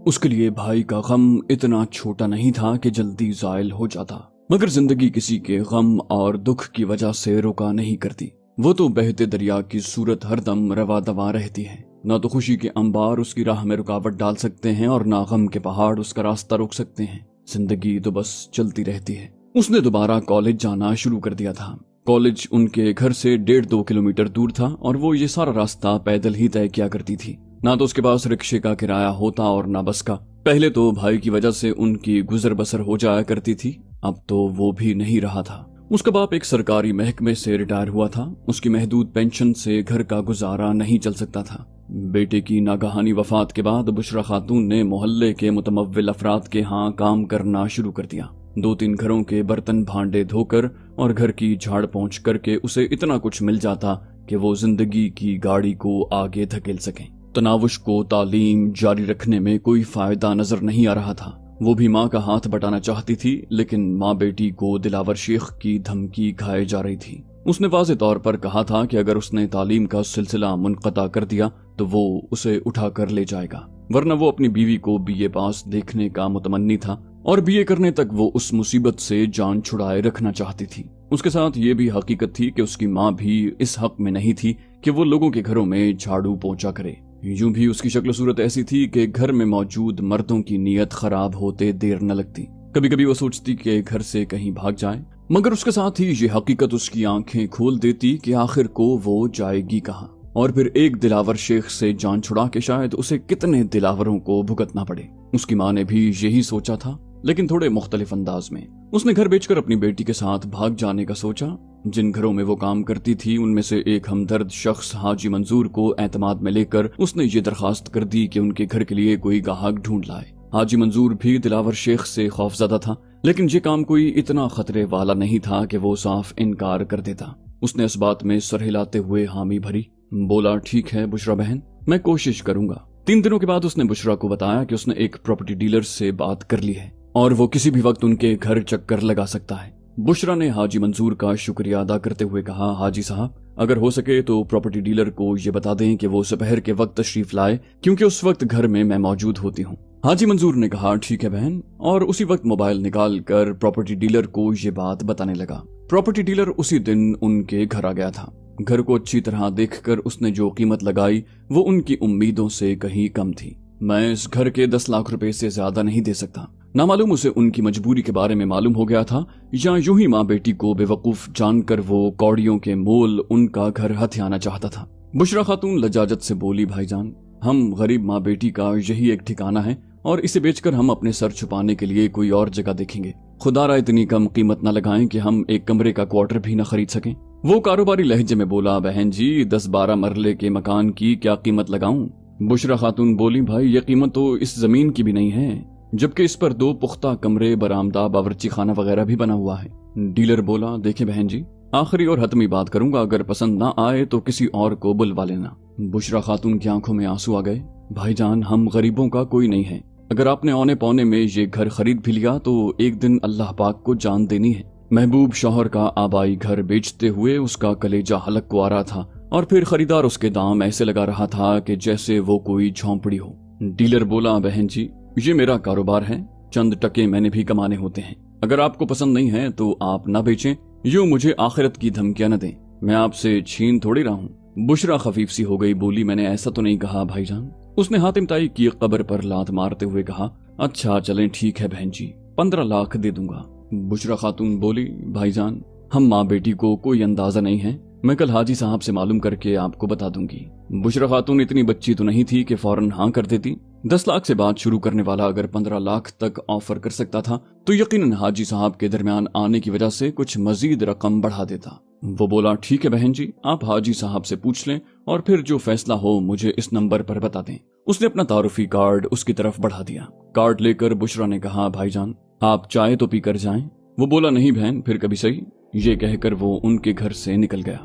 اس کے لیے بھائی کا غم اتنا چھوٹا نہیں تھا کہ جلدی زائل ہو جاتا، مگر زندگی کسی کے غم اور دکھ کی وجہ سے رکا نہیں کرتی۔ وہ تو بہتے دریا کی صورت ہر دم روا دوا رہتی ہے، نہ تو خوشی کے انبار اس کی راہ میں رکاوٹ ڈال سکتے ہیں اور نہ غم کے پہاڑ اس کا راستہ روک سکتے ہیں۔ زندگی تو بس چلتی رہتی ہے۔ اس نے دوبارہ کالج جانا شروع کر دیا تھا۔ کالج ان کے گھر سے 1.5-2 کلومیٹر دور تھا اور وہ یہ سارا راستہ پیدل ہی طے کیا کرتی تھی۔ نہ تو اس کے پاس رکشے کا کرایہ ہوتا اور نہ بس کا۔ پہلے تو بھائی کی وجہ سے ان کی گزر بسر ہو جایا کرتی تھی، اب تو وہ بھی نہیں رہا تھا۔ اس کا باپ ایک سرکاری محکمے سے ریٹائر ہوا تھا، اس کی محدود پینشن سے گھر کا گزارا نہیں چل سکتا تھا۔ بیٹے کی ناگہانی وفات کے بعد بشرا خاتون نے محلے کے متمول افراد کے ہاں کام کرنا شروع کر دیا۔ 2-3 گھروں کے برتن بھانڈے دھو کر اور گھر کی جھاڑ پونچھ کر کے اسے اتنا کچھ مل جاتا کہ وہ زندگی کی گاڑی کو آگے دھکیل سکیں۔ تناوش کو تعلیم جاری رکھنے میں کوئی فائدہ نظر نہیں آ رہا تھا۔ وہ بھی ماں کا ہاتھ بٹانا چاہتی تھی، لیکن ماں بیٹی کو دلاور شیخ کی دھمکی کھائے جا رہی تھی۔ اس نے واضح طور پر کہا تھا کہ اگر اس نے تعلیم کا سلسلہ منقطع کر دیا تو وہ اسے اٹھا کر لے جائے گا، ورنہ وہ اپنی بیوی کو BA پاس دیکھنے کا متمنی تھا اور BA کرنے تک وہ اس مصیبت سے جان چھڑائے رکھنا چاہتی تھی۔ اس کے ساتھ یہ بھی حقیقت تھی کہ اس کی ماں بھی اس حق میں نہیں تھی کہ وہ لوگوں کے گھروں میں جھاڑو پونچھا کرے۔ یوں بھی اس کی شکل و صورت ایسی تھی کہ گھر میں موجود مردوں کی نیت خراب ہوتے دیر نہ لگتی۔ کبھی کبھی وہ سوچتی کہ گھر سے کہیں بھاگ جائے، مگر اس کے ساتھ ہی یہ حقیقت اس کی آنکھیں کھول دیتی کہ آخر کو وہ جائے گی کہاں، اور پھر ایک دلاور شیخ سے جان چھڑا کے شاید اسے کتنے دلاوروں کو بھگتنا پڑے۔ اس کی ماں نے بھی یہی سوچا تھا، لیکن تھوڑے مختلف انداز میں۔ اس نے گھر بیچ کر اپنی بیٹی کے ساتھ بھاگ جانے کا سوچا۔ جن گھروں میں وہ کام کرتی تھی ان میں سے ایک ہمدرد شخص حاجی منظور کو اعتماد میں لے کر اس نے یہ درخواست کر دی کہ ان کے گھر کے لیے کوئی گاہک ڈھونڈ لائے۔ حاجی منظور بھی دلاور شیخ سے خوفزدہ تھا، لیکن یہ کام کوئی اتنا خطرے والا نہیں تھا کہ وہ صاف انکار کر دیتا۔ اس نے اس بات میں سر ہلاتے ہوئے حامی بھری، بولا ٹھیک ہے بشرا بہن، میں کوشش کروں گا۔ 3 دنوں کے بعد اس نے بشرا کو بتایا کہ اس نے ایک پراپرٹی ڈیلر سے بات کر لی ہے اور وہ کسی بھی وقت ان کے گھر چکر لگا سکتا ہے۔ بشرا نے حاجی منظور کا شکریہ ادا کرتے ہوئے کہا، حاجی صاحب اگر ہو سکے تو پراپرٹی ڈیلر کو یہ بتا دیں کہ وہ دوپہر کے وقت تشریف لائے، کیونکہ اس وقت گھر میں موجود ہوتی ہوں۔ حاجی منظور نے کہا ٹھیک ہے بہن، اور اسی وقت موبائل نکال کر پراپرٹی ڈیلر کو یہ بات بتانے لگا۔ پراپرٹی ڈیلر اسی دن ان کے گھر آ گیا تھا۔ گھر کو اچھی طرح دیکھ کر اس نے جو قیمت لگائی وہ ان کی امیدوں سے کہیں کم تھی۔ میں اس گھر کے 10 لاکھ روپے سے زیادہ نہیں دے سکتا۔ نامعلوم اسے ان کی مجبوری کے بارے میں معلوم ہو گیا تھا یا یوں ہی ماں بیٹی کو بے وقوف جان کر وہ کوڑیوں کے مول ان کا گھر ہتھیانا چاہتا تھا۔ بشرا خاتون لجاجت سے بولی، بھائی جان ہم غریب ماں بیٹی کا یہی ایک ٹھکانہ ہے اور اسے بیچ کر ہم اپنے سر چھپانے کے لیے کوئی اور جگہ دیکھیں گے۔ خدا را اتنی کم قیمت نہ لگائیں کہ ہم ایک کمرے کا کوارٹر بھی نہ خرید سکیں۔ وہ کاروباری لہجے میں بولا، بہن جی 10-12 مرلے کے مکان کی کیا قیمت لگاؤں؟ بشرا خاتون بولی، بھائی یہ قیمت تو اس زمین کی بھی نہیں ہے، جبکہ اس پر 2 پختہ کمرے، برآمدہ، باورچی خانہ وغیرہ بھی بنا ہوا ہے۔ ڈیلر بولا، دیکھیں بہن جی آخری اور حتمی بات کروں گا، اگر پسند نہ آئے تو کسی اور کو بلوا لینا۔ بشرا خاتون کی آنکھوں میں آنسو آ گئے۔ بھائی جان ہم غریبوں کا کوئی نہیں ہے، اگر آپ نے اونے پونے میں یہ گھر خرید بھی لیا تو ایک دن اللہ پاک کو جان دینی ہے۔ محبوب شوہر کا آبائی گھر بیچتے ہوئے اس کا کلیجہ حلق کو آ رہا تھا اور پھر خریدار اس کے دام ایسے لگا رہا تھا کہ جیسے وہ کوئی جھونپڑی ہو۔ ڈیلر بولا، بہن جی یہ میرا کاروبار ہے، چند ٹکے میں نے بھی کمانے ہوتے ہیں، اگر آپ کو پسند نہیں ہے تو آپ نہ بیچیں، یوں مجھے آخرت کی دھمکیاں نہ دیں، میں آپ سے چھین تھوڑی رہا ہوں۔ بشرا خفیف سی ہو گئی، بولی، میں نے ایسا تو نہیں کہا بھائی جان۔ اس نے حاتم تائی کی قبر پر لات مارتے ہوئے کہا، اچھا چلیں ٹھیک ہے بہن جی 15 لاکھ دے دوں گا۔ بشرا خاتون بولی، بھائی جان ہم ماں بیٹی کو کوئی اندازہ نہیں ہے، میں کل حاجی صاحب سے معلوم کر کے آپ کو بتا دوں گی۔ بشرا خاتون اتنی بچی تو نہیں تھی کہ فوراً ہاں کر دیتی۔ 10 لاکھ سے بات شروع کرنے والا اگر 15 لاکھ تک آفر کر سکتا تھا تو یقیناً حاجی صاحب کے درمیان آنے کی وجہ سے کچھ مزید رقم بڑھا دیتا۔ وہ بولا، ٹھیک ہے بہن جی آپ حاجی صاحب سے پوچھ لیں اور پھر جو فیصلہ ہو مجھے اس نمبر پر بتا دیں۔ اس نے اپنا تعارفی کارڈ اس کی طرف بڑھا دیا۔ کارڈ لے کر بشرا نے کہا، بھائی جان آپ چائے تو پی کر جائیں۔ وہ بولا، نہیں بہن پھر کبھی صحیح۔ یہ کہہ کر وہ ان کے گھر سے نکل گیا۔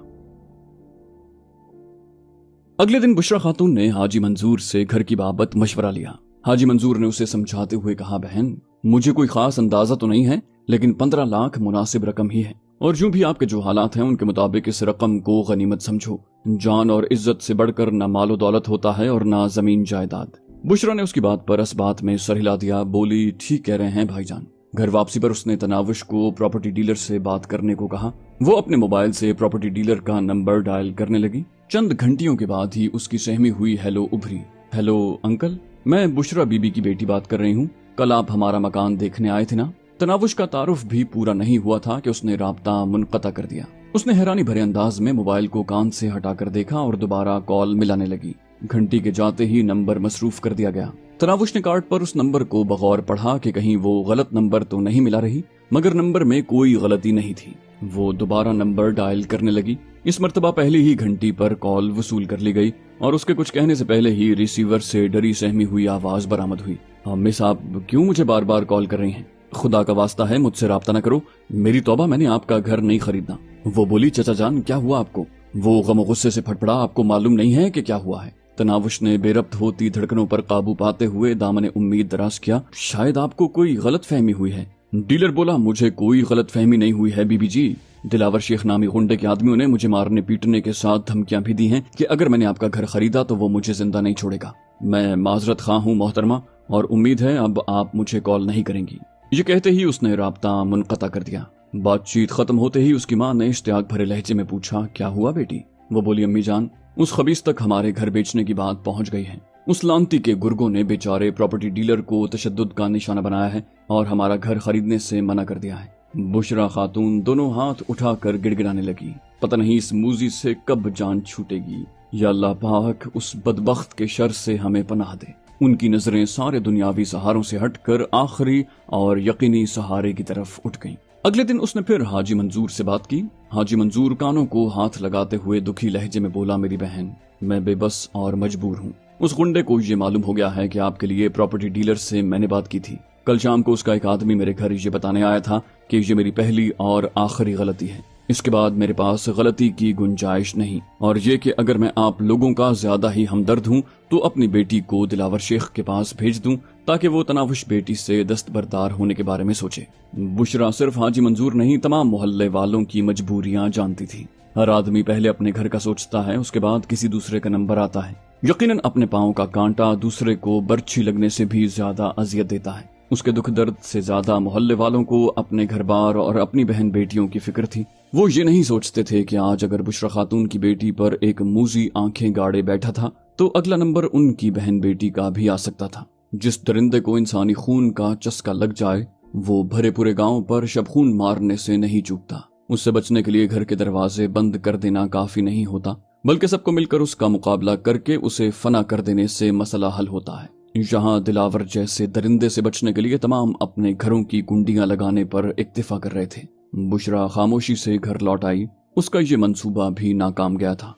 اگلے دن بشرا خاتون نے حاجی منظور سے گھر کی بابت مشورہ لیا۔ حاجی منظور نے اسے سمجھاتے ہوئے کہا، بہن مجھے کوئی خاص اندازہ تو نہیں ہے لیکن 15 لاکھ مناسب رقم ہی ہے، اور جو بھی آپ کے جو حالات ہیں ان کے مطابق اس رقم کو غنیمت سمجھو۔ جان اور عزت سے بڑھ کر نہ مال و دولت ہوتا ہے اور نہ زمین جائیداد۔ बुशरा ने उसकी बात पर इस बात में सर हिला दिया। बोली, ठीक कह रहे हैं भाईजान। घर वापसी पर उसने तनावुश को प्रॉपर्टी डीलर से बात करने को कहा। वो अपने मोबाइल से प्रॉपर्टी डीलर का नंबर डायल करने लगी। चंद घंटियों के बाद ही उसकी सहमी हुई हेलो उभरी। हेलो अंकल, मैं बुशरा बीबी की बेटी बात कर रही हूँ। कल आप हमारा मकान देखने आए थे ना? तनावुश का तारुफ भी पूरा नहीं हुआ था कि उसने राब्ता मुनक़ता कर दिया। उसने हैरानी भरे अंदाज में मोबाइल को कान से हटाकर देखा और दोबारा कॉल मिलाने लगी। घंटी के जाते ही नंबर मसरूफ कर दिया गया। तनावुश ने कार्ड पर उस नंबर को बगौर पढ़ा कि कहीं वो गलत नंबर तो नहीं मिला रही, मगर नंबर में कोई गलती नहीं थी। वो दोबारा नंबर डायल करने लगी। इस मर्तबा पहली ही घंटी पर कॉल वसूल कर ली गई और उसके कुछ कहने से पहले ही रिसीवर से डरी सहमी हुई आवाज बरामद हुई। मिस, आप क्यों मुझे बार बार कॉल कर रही हैं? खुदा का वास्ता है मुझसे राब्ता न करो। मेरी तौबा, मैंने आपका घर नहीं खरीदना। वो बोली, चचा जान क्या हुआ आपको? वो गम गुस्से से फटफड़ा, आपको मालूम नहीं है कि क्या हुआ है? तनावुश ने बेरब्त होती धड़कनों पर काबू पाते हुए दामने उम्मीद दराज किया। शायद आपको कोई गलत फहमी हुई है। डीलर बोला, मुझे कोई गलत फहमी नहीं हुई है बीबी जी। दिलावर शेख नामी गुंडे के आदमियों ने मुझे मारने पीटने के साथ धमकियां भी दी हैं कि अगर मैंने आपका घर खरीदा तो वो मुझे जिंदा नहीं छोड़ेगा। मैं माजरत खां हूँ मोहतरमा, और उम्मीद है अब आप मुझे कॉल नहीं करेंगी। ये कहते ही उसने राब्ता मुनक़ता कर दिया। बातचीत खत्म होते ही उसकी माँ ने इश्तियाक भरे लहजे में पूछा, क्या हुआ बेटी? वो बोली, अम्मी जान, उस खबीस तक हमारे घर बेचने की बात पहुंच गई है। उस लानती के गुर्गों ने बेचारे प्रॉपर्टी डीलर को तशद्दुद का निशाना बनाया है और हमारा घर खरीदने से मना कर दिया है। बुशरा खातून दोनों हाथ उठाकर गिड़गिड़ाने लगी। पता नहीं इस मूजी से कब जान छूटेगी। या अल्लाह पाक उस बदबख्त के शर से हमें पनाह दे। उनकी नजरें सारे दुनियावी सहारों से हटकर आखिरी और यकीनी सहारे की तरफ उठ गईं। अगले दिन उसने फिर हाजी मंजूर से बात की। हाजी मंजूर कानों को हाथ लगाते हुए दुखी लहजे में बोला, मेरी बहन, मैं बेबस और मजबूर हूँ। उस गुंडे को ये मालूम हो गया है कि आपके लिए प्रॉपर्टी डीलर से मैंने बात की थी। कल शाम को उसका एक आदमी मेरे घर ये बताने आया था कि ये मेरी पहली और आखिरी गलती है। इसके बाद मेरे पास गलती की गुंजाइश नहीं, और ये कि अगर मैं आप लोगों का ज्यादा ही हमदर्द हूँ तो अपनी बेटी को दिलावर शेख के पास भेज दूं ताकि वो तनावुश बेटी से दस्तबरदार होने के बारे में सोचे। बुशरा सिर्फ हाजी मंजूर नहीं, तमाम मोहल्ले वालों की मजबूरियां जानती थी। हर आदमी पहले अपने घर का सोचता है, उसके बाद किसी दूसरे का नंबर आता है। यकीनन अपने पांव का कांटा दूसरे को बर्छी लगने से भी ज्यादा अजियत देता है। उसके दुख दर्द से ज्यादा मोहल्ले वालों को अपने घर बार और अपनी बहन बेटियों की फिक्र थी। वो ये नहीं सोचते थे कि आज अगर बुशरा खातून की बेटी पर एक मूजी आंखें गाड़े बैठा था तो अगला नंबर उनकी बहन बेटी का भी आ सकता था। जिस दरिंदे को इंसानी खून का चस्का लग जाए वो भरे पूरे गांव पर शबखून मारने से नहीं चूकता। उससे बचने के लिए घर के दरवाजे बंद कर देना काफी नहीं होता, बल्कि सबको मिलकर उसका मुकाबला करके उसे फना कर देने से मसला हल होता है। यहाँ दिलावर जैसे दरिंदे से बचने के लिए तमाम अपने घरों की कुंडियां लगाने पर इक्तिफा कर रहे थे। बुशरा खामोशी से घर लौट आई। उसका ये मंसूबा भी नाकाम गया था।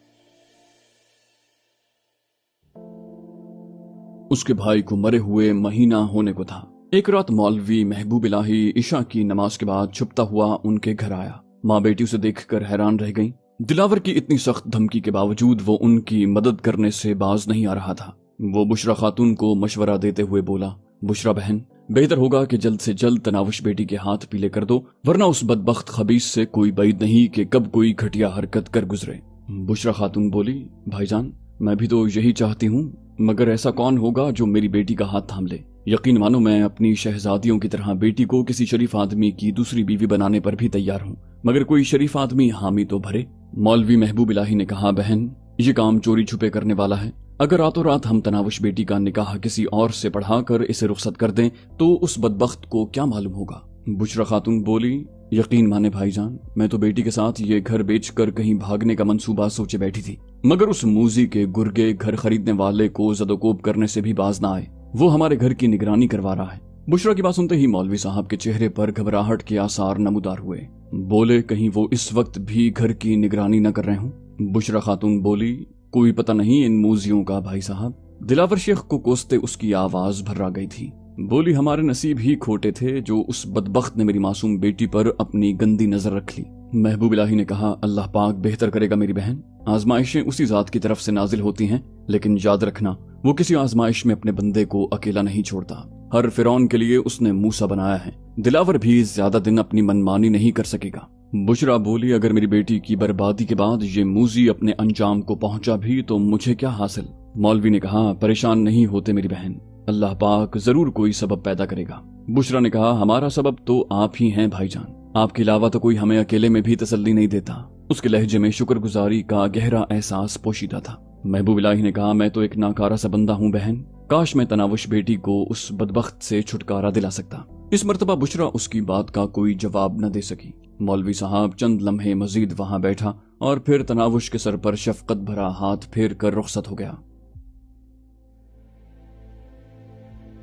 उसके भाई को मरे हुए महीना होने को था। एक रात मौलवी महबूब इलाही इशा की नमाज के बाद छुपता हुआ उनके घर आया। माँ बेटी उसे देखकर हैरान रह गई। दिलावर की इतनी सख्त धमकी के बावजूद वो उनकी मदद करने से बाज नहीं आ रहा था। वो बुशरा खातून को मशवरा देते हुए बोला, बुशरा बहन, बेहतर होगा कि जल्द से जल्द तनावुश बेटी के हाथ पीले कर दो, वरना उस बदबख्त खबीस से कोई बैद नहीं कि कब कोई घटिया हरकत कर गुजरे। बुशरा खातून बोली, भाईजान, मैं भी तो यही चाहती हूँ, मगर ऐसा कौन होगा जो मेरी बेटी का हाथ थाम ले। यकीन मानो मैं अपनी शहजादियों की तरह बेटी को किसी शरीफ आदमी की दूसरी बीवी बनाने पर भी तैयार हूँ, मगर कोई शरीफ आदमी हामी तो भरे। मौलवी महबूब इलाही ने कहा, बहन, ये काम चोरी छुपे करने वाला है। अगर रातों रात हम तनावुश बेटी का निकाह किसी और से पढ़ाकर इसे रुखसत कर दें तो उस बदबख्त को क्या मालूम होगा। बुशरा खातून बोली, यकीन माने भाईजान, मैं तो बेटी के साथ ये घर बेचकर कहीं भागने का मंसूबा सोचे बैठी थी, मगर उस मूजी के गुर्गे घर खरीदने वाले को जदोकोब करने से भी बाज ना आए। वो हमारे घर की निगरानी करवा रहा है। बुशरा की बात सुनते ही मौलवी साहब के चेहरे पर घबराहट के आसार नमूदार हुए। बोले, कहीं वो इस वक्त भी घर की निगरानी न कर रहे हों। बुशरा खातून बोली, कोई पता नहीं इन मूजियों का भाई साहब। दिलावर शेख को कोसते उसकी आवाज भर्रा गई थी। बोली, हमारे नसीब ही खोटे थे जो उस बदबख्त ने मेरी मासूम बेटी पर अपनी गंदी नजर रख ली। महबूब इलाही ने कहा, अल्लाह पाक बेहतर करेगा मेरी बहन। आजमाइशें उसी जात की तरफ से नाजिल होती हैं, लेकिन याद रखना वो किसी आजमाइश में अपने बंदे को अकेला नहीं छोड़ता। हर फिरौन के लिए उसने मूसा बनाया है। दिलावर भी ज्यादा दिन अपनी मनमानी नहीं कर सकेगा। बुशरा बोली, अगर मेरी बेटी की बर्बादी के बाद ये मूजी अपने अंजाम को पहुंचा भी तो मुझे क्या हासिल। मौलवी ने कहा, परेशान नहीं होते मेरी बहन, अल्लाह पाक जरूर कोई सबब पैदा करेगा। बुशरा ने कहा, हमारा सबब तो आप ही हैं भाईजान, आपके अलावा तो कोई हमें अकेले में भी तसल्ली नहीं देता। उसके लहजे में शुक्रगुजारी का गहरा एहसास पोशीदा था। महबूब इलाही ने कहा, मैं तो एक नाकारा सा बंदा हूँ बहन, काश मैं तनावुश बेटी को उस बदबख्त से छुटकारा दिला सकता। इस मर्तबा बुशरा उसकी बात का कोई जवाब न दे सकी। मौलवी साहब चंद लम्हे मजीद वहां बैठा और फिर तनावुश के सर पर शफकत भरा हाथ फेर कर रुखसत हो गया।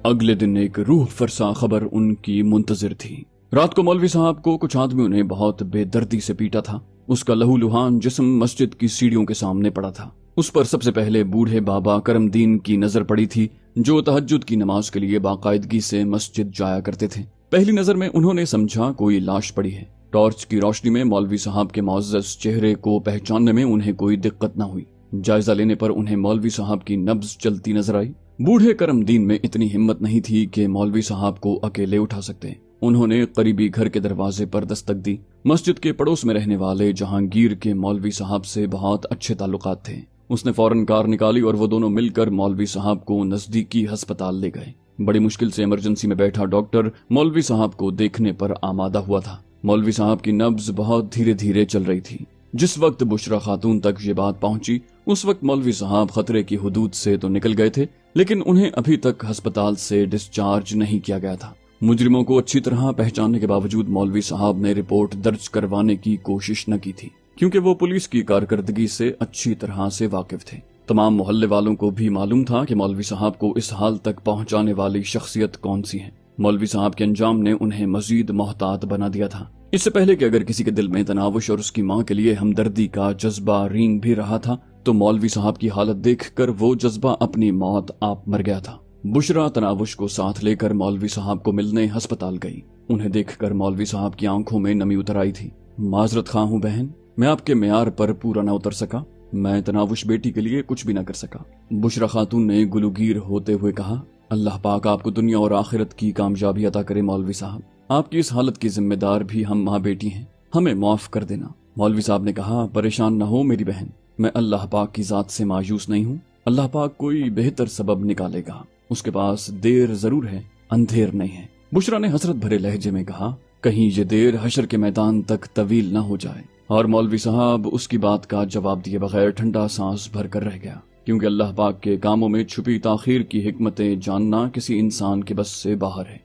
अगले दिन एक रूह फरसा खबर उनकी मुंतजिर थी। रात को मौलवी साहब को कुछ आदमियों ने बहुत बेदर्दी से पीटा था। उसका लहूलुहान जिस्म मस्जिद की सीढ़ियों के सामने पड़ा था। उस पर सबसे पहले बूढ़े बाबा करमदीन की नजर पड़ी थी, जो तहज्जुद की नमाज के लिए बाकायदगी से मस्जिद जाया करते थे। पहली नजर में उन्होंने समझा कोई लाश पड़ी है। टॉर्च की रोशनी में मौलवी साहब के मुअज़्ज़ज़ चेहरे को पहचानने में उन्हें कोई दिक्कत न हुई। जायजा लेने पर उन्हें मौलवी साहब की नब्ज चलती नजर आई। बूढ़े करमदीन में इतनी हिम्मत नहीं थी कि मौलवी साहब को अकेले उठा सकते। उन्होंने करीबी घर के दरवाजे पर दस्तक दी। मस्जिद के पड़ोस में रहने वाले जहांगीर के मौलवी साहब से बहुत अच्छे ताल्लुकात थे। उसने फौरन कार निकाली और वो दोनों मिलकर मौलवी साहब को नजदीकी अस्पताल ले गए। बड़ी मुश्किल से इमरजेंसी में बैठा डॉक्टर मौलवी साहब को देखने पर आमादा हुआ था। मौलवी साहब की नब्ज बहुत धीरे धीरे चल रही थी। जिस वक्त बुशरा खातून तक ये बात पहुंची, उस वक्त मौलवी साहब खतरे की हुदूद से तो निकल गए थे, लेकिन उन्हें अभी तक अस्पताल से डिस्चार्ज नहीं किया गया था। मुजरिमों को अच्छी तरह पहचानने के बावजूद मौलवी साहब ने रिपोर्ट दर्ज करवाने की कोशिश न की थी, क्योंकि वो पुलिस की कारकर्दगी से अच्छी तरह से वाकिफ थे। तमाम मोहल्ले वालों को भी मालूम था कि मौलवी साहब को इस हाल तक पहुंचाने वाली शख्सियत कौन सी है। मौलवी साहब के अंजाम ने उन्हें मजीद मोहतात बना दिया था। इससे पहले कि अगर किसी के दिल में तनावुश और उसकी मां के लिए हमदर्दी का जज्बा रींग भी रहा था, तो मौलवी साहब की हालत देखकर वो जज्बा अपनी मौत आप मर गया था। बुशरा तनावुश को साथ लेकर मौलवी साहब को मिलने अस्पताल गई। उन्हें देखकर मौलवी साहब की आंखों में नमी उतर आई थी। माजरत खां हूं बहन, मैं आपके मेयार पर पूरा न उतर सका। मैं तनावुश बेटी के लिए कुछ भी न कर सका। बुशरा खातून ने गुलूगीर होते हुए कहा, अल्लाह पाक आपको दुनिया और आखिरत की कामयाबी अता करे मौलवी साहब। आपकी इस हालत की जिम्मेदार भी हम माँ बेटी हैं, हमें माफ कर देना। मौलवी साहब ने कहा, परेशान न हो मेरी बहन, मैं अल्लाह पाक की जात से मायूस नहीं हूँ। अल्लाह पाक कोई बेहतर सबब निकालेगा, उसके पास देर जरूर है, अंधेर नहीं है। बुशरा ने हसरत भरे लहजे में कहा, कहीं ये देर हशर के मैदान तक तवील न हो जाए। और मौलवी साहब उसकी बात का जवाब दिए बगैर ठंडा सांस भर कर रह गया, क्योंकि अल्लाह पाक के कामों में छुपी ताखीर की हिकमतें जानना किसी इंसान के बस से बाहर है।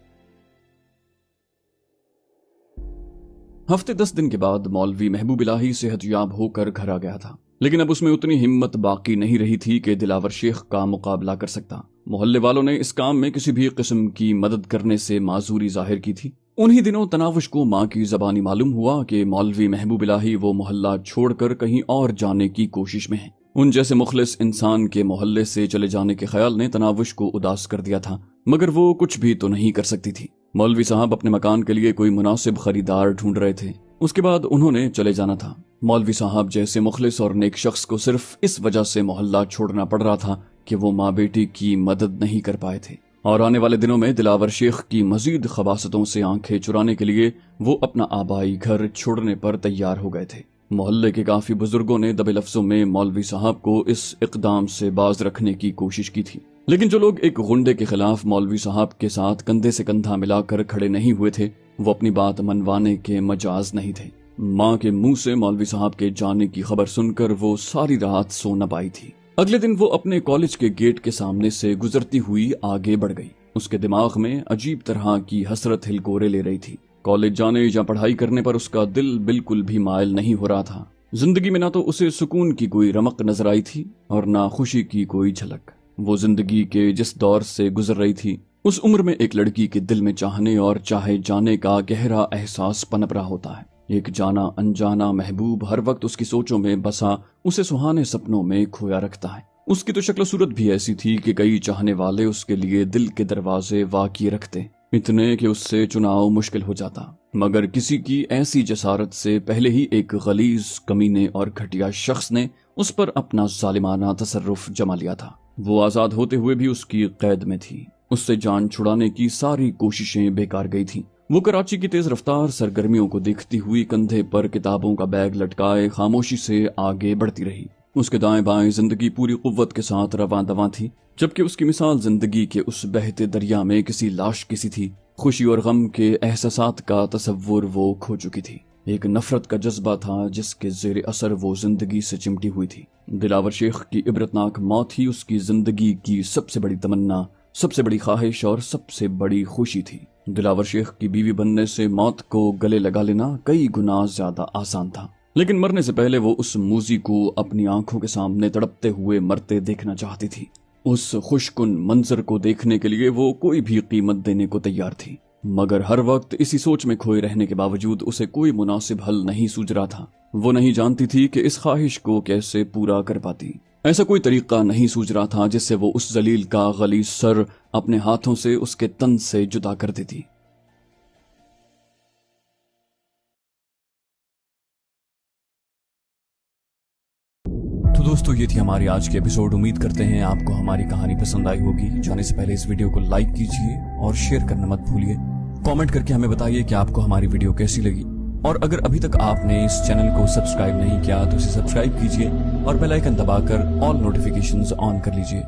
हफ्ते 10 दिन के बाद मौलवी महबूब इलाही सेहतयाब होकर घर आ गया था, लेकिन अब उसमें उतनी हिम्मत बाकी नहीं रही थी कि दिलावर शेख का मुकाबला कर सकता। मोहल्ले वालों ने इस काम में किसी भी किस्म की मदद करने से माजूरी जाहिर की थी। उन्हीं दिनों तनावुश को माँ की जबानी मालूम हुआ कि मौलवी महबूब इलाही वो मोहल्ला छोड़कर कहीं और जाने की कोशिश में है। उन जैसे मुखलिस इंसान के मोहल्ले से चले जाने के ख्याल ने तनावुश को उदास कर दिया था, मगर वो कुछ भी तो नहीं कर सकती थी। मौलवी साहब अपने मकान के लिए कोई मुनासिब खरीदार ढूंढ रहे थे। उसके बाद उन्होंने चले जाना था। मौलवी साहब जैसे मुखलिस और नेक शख्स को सिर्फ इस वजह से मोहल्ला छोड़ना पड़ रहा था कि वो माँ बेटी की मदद नहीं कर पाए थे, और आने वाले दिनों में दिलावर शेख की मजीद खबासतों से आंखें चुराने के लिए वो अपना आबाई घर छोड़ने पर तैयार हो गए थे। मोहल्ले के काफी बुजुर्गों ने दबे लफ्जों में मौलवी साहब को इस इकदाम से बाज रखने की कोशिश की थी, लेकिन जो लोग एक गुंडे के खिलाफ मौलवी साहब के साथ कंधे से कंधा मिलाकर खड़े नहीं हुए थे, वो अपनी बात मनवाने के मजाज नहीं थे। माँ के मुंह से मौलवी साहब के जाने की खबर सुनकर वो सारी रात सो न पाई थी। अगले दिन वो अपने कॉलेज के गेट के सामने से गुजरती हुई आगे बढ़ गई। उसके दिमाग में अजीब तरह की हसरत हिलकोरे ले रही थी। कॉलेज जाने या पढ़ाई करने पर उसका दिल बिल्कुल भी मायल नहीं हो रहा था। जिंदगी में ना तो उसे सुकून की कोई रमक नजर आई थी और ना खुशी की कोई झलक। वो जिंदगी के जिस दौर से गुजर रही थी, उस उम्र में एक लड़की के दिल में चाहने और चाहे जाने का गहरा एहसास पनप रहा होता है। एक जाना अनजाना महबूब हर वक्त उसकी सोचों में बसा उसे सुहाने सपनों में खोया रखता है। उसकी तो शक्ल सूरत भी ऐसी थी कि कई चाहने वाले उसके लिए दिल के दरवाजे वाकी रखते, इतने कि उससे चुनाव मुश्किल हो जाता। मगर किसी की ऐसी जसारत से पहले ही एक गलीज, कमीने और घटिया शख्स ने उस पर अपना जालिमाना तसर्रुफ जमा लिया था। वो आजाद होते हुए भी उसकी कैद में थी। उससे जान छुड़ाने की सारी कोशिशें बेकार गई थी। वो कराची की तेज रफ्तार सरगर्मियों को देखती हुई कंधे पर किताबों का बैग लटकाए खामोशी से आगे बढ़ती रही। उसके दाएं बाएं जिंदगी पूरी कुव्वत के साथ रवां दवां थी, जबकि उसकी मिसाल जिंदगी के उस बहते दरिया में किसी लाश की सी थी। खुशी और गम के एहसासात का तसव्वुर वो खो चुकी थी। एक नफरत का जज्बा था जिसके जेर असर वो जिंदगी से चिमटी हुई थी। दिलावर शेख की इबरतनाक मौत ही उसकी जिंदगी की सबसे बड़ी तमन्ना, सबसे बड़ी ख्वाहिश और सबसे बड़ी खुशी थी। दिलावर शेख की बीवी बनने से मौत को गले लगा लेना कई गुना ज्यादा आसान था, लेकिन मरने से पहले वो उस मूजी को अपनी आंखों के सामने तड़पते हुए मरते देखना चाहती थी। उस खुशकुन मंजर को देखने के लिए वो कोई भी कीमत देने को तैयार थी, मगर हर वक्त इसी सोच में खोए रहने के बावजूद उसे कोई मुनासिब हल नहीं सूझ रहा था। वो नहीं जानती थी कि इस ख्वाहिश को कैसे पूरा कर पाती। ऐसा कोई तरीका नहीं सूझ रहा था जिससे वो उस जलील का गलीज सर अपने हाथों से उसके तन से जुदा कर देती। तो दोस्तों, ये थी हमारी आज की एपिसोड। उम्मीद करते हैं आपको हमारी कहानी पसंद आई होगी। जाने से पहले इस वीडियो को लाइक कीजिए और शेयर करना मत भूलिए। कमेंट करके हमें बताइए कि आपको हमारी वीडियो कैसी लगी, और अगर अभी तक आपने इस चैनल को सब्सक्राइब नहीं किया तो इसे सब्सक्राइब कीजिए और बेल आइकन दबाकर ऑल नोटिफिकेशंस ऑन कर लीजिए।